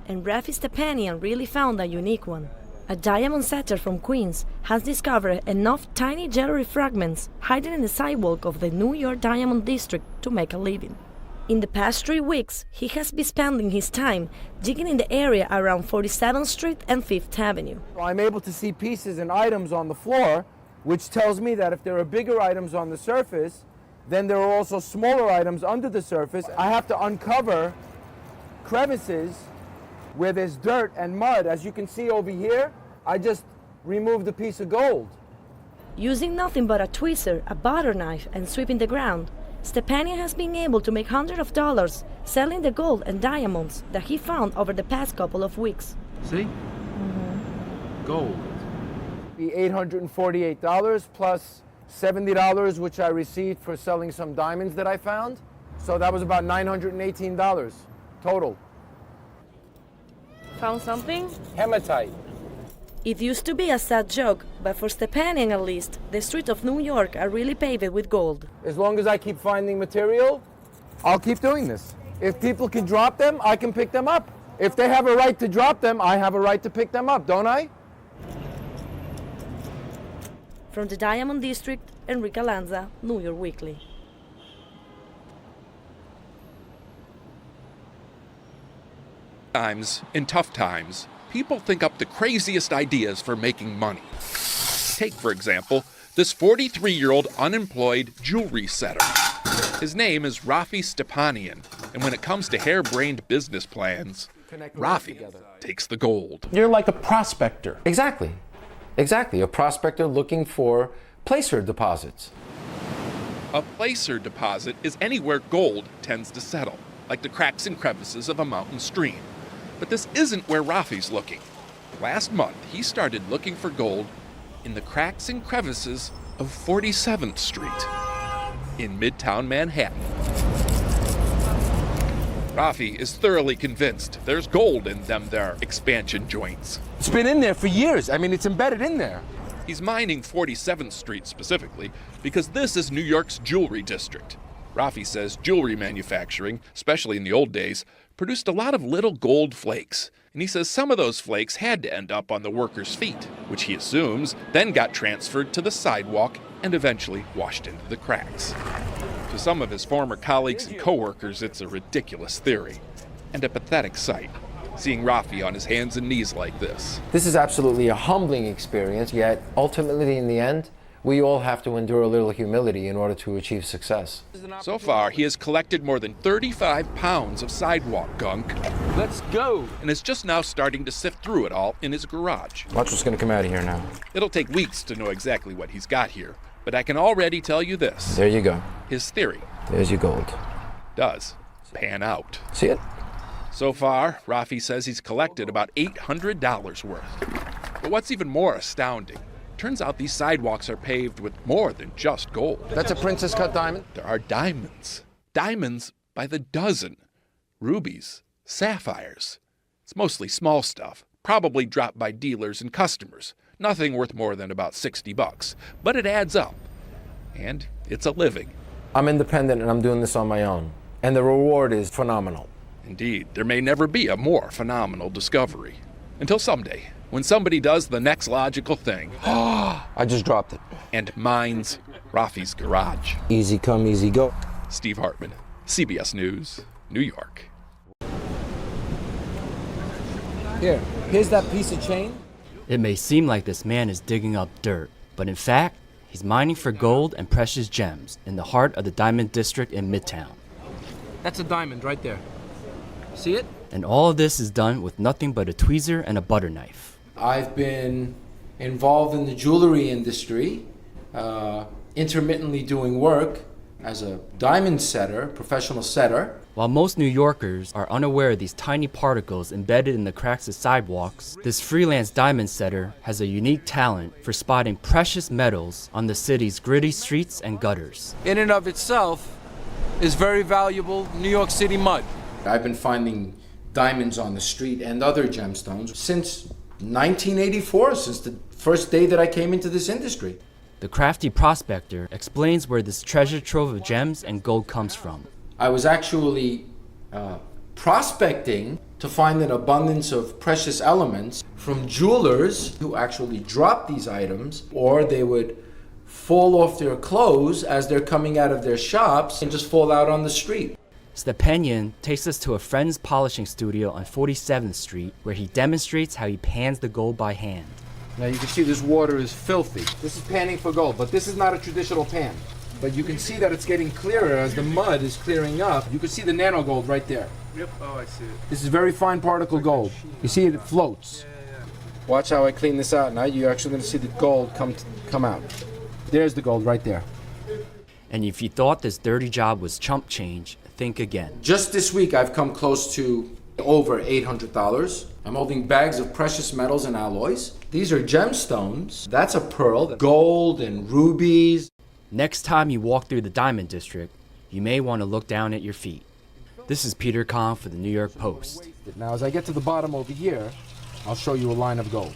and Rafi Stepanian really found a unique one. A diamond setter from Queens has discovered enough tiny jewelry fragments hiding in the sidewalk of the New York Diamond District to make a living. In the past 3 weeks, he has been spending his time digging in the area around 47th Street and 5th Avenue. I'm able to see pieces and items on the floor, which tells me that if there are bigger items on the surface, then there are also smaller items under the surface. I have to uncover crevices where there's dirt and mud. As you can see over here, I just removed a piece of gold. Using nothing but a tweezer, a butter knife, and sweeping the ground, Stepanian has been able to make hundreds of dollars selling the gold and diamonds that he found over the past couple of weeks. See? Gold. The $848 plus $70, which I received for selling some diamonds that I found. So that was about $918 total. Found something? Hematite. It used to be a sad joke, but for Stepanian at least, the streets of New York are really paved with gold. As long as I keep finding material, I'll keep doing this. If people can drop them, I can pick them up. If they have a right to drop them, I have a right to pick them up, don't I? From the Diamond District, Enricalanza, New York Weekly. In tough times, people think up the craziest ideas for making money. Take, for example, this 43-year-old unemployed jewelry setter. His name is Rafi Stepanian, and when it comes to harebrained business plans, Rafi takes the gold. You're like a prospector. Exactly. Exactly. A prospector looking for placer deposits. A placer deposit is anywhere gold tends to settle, like the cracks and crevices of a mountain stream. But this isn't where Rafi's looking. Last month, he started looking for gold in the cracks and crevices of 47th Street in Midtown Manhattan. Rafi is thoroughly convinced there's gold in them there expansion joints. It's been in there for years. I mean, it's embedded in there. He's mining 47th Street specifically because this is New York's jewelry district. Rafi says jewelry manufacturing, especially in the old days, produced a lot of little gold flakes. And he says some of those flakes had to end up on the workers' feet, which he assumes then got transferred to the sidewalk and eventually washed into the cracks. To some of his former colleagues and co-workers, it's a ridiculous theory and a pathetic sight, seeing Rafi on his hands and knees like this. This is absolutely a humbling experience, yet ultimately in the end, we all have to endure a little humility in order to achieve success. So far, he has collected more than 35 pounds of sidewalk gunk. Let's go. And is just now starting to sift through it all in his garage. Watch what's going to come out of here now. It'll take weeks to know exactly what he's got here, but I can already tell you this. There you go. His theory There's your gold. does pan out. See it? So far, Rafi says he's collected about $800 worth. But what's even more astounding, turns out these sidewalks are paved with more than just gold. That's a princess cut diamond. There are diamonds. Diamonds by the dozen. Rubies, sapphires. It's mostly small stuff, probably dropped by dealers and customers. Nothing worth more than about $60, but it adds up. And it's a living. I'm independent and I'm doing this on my own. And the reward is phenomenal. Indeed, there may never be a more phenomenal discovery. Until someday, when somebody does the next logical thing. I just dropped it. And mines Rafi's garage. Easy come, easy go. Steve Hartman, CBS News, New York. Here's that piece of chain. It may seem like this man is digging up dirt, but in fact, he's mining for gold and precious gems in the heart of the Diamond District in Midtown. That's a diamond right there. See it? And all of this is done with nothing but a tweezer and a butter knife. I've been involved in the jewelry industry, intermittently doing work as a diamond setter, professional setter. While most New Yorkers are unaware of these tiny particles embedded in the cracks of sidewalks, this freelance diamond setter has a unique talent for spotting precious metals on the city's gritty streets and gutters. In and of itself is very valuable New York City mud. I've been finding diamonds on the street and other gemstones since 1984, since the first day that I came into this industry. The crafty prospector explains where this treasure trove of gems and gold comes from. I was actually prospecting to find an abundance of precious elements from jewelers who actually drop these items, or they would fall off their clothes as they're coming out of their shops and just fall out on the street. Stepanian takes us to a friend's polishing studio on 47th Street where he demonstrates how he pans the gold by hand. Now you can see this water is filthy. This is panning for gold, but this is not a traditional pan. But you can see that it's getting clearer as the mud is clearing up. You can see the nano gold right there. Yep. Oh, I see it. This is very fine particle gold. You see it floats. Watch how I clean this out now. You're actually going to see the gold come out. There's the gold right there. And if you thought this dirty job was chump change, think again. Just this week, I've come close to over $800. I'm holding bags of precious metals and alloys. These are gemstones. That's a pearl, gold and rubies. Next time you walk through the Diamond District, you may want to look down at your feet. This is Peter Kahn for the New York Post. Now, as I get to the bottom over here, I'll show you a line of gold.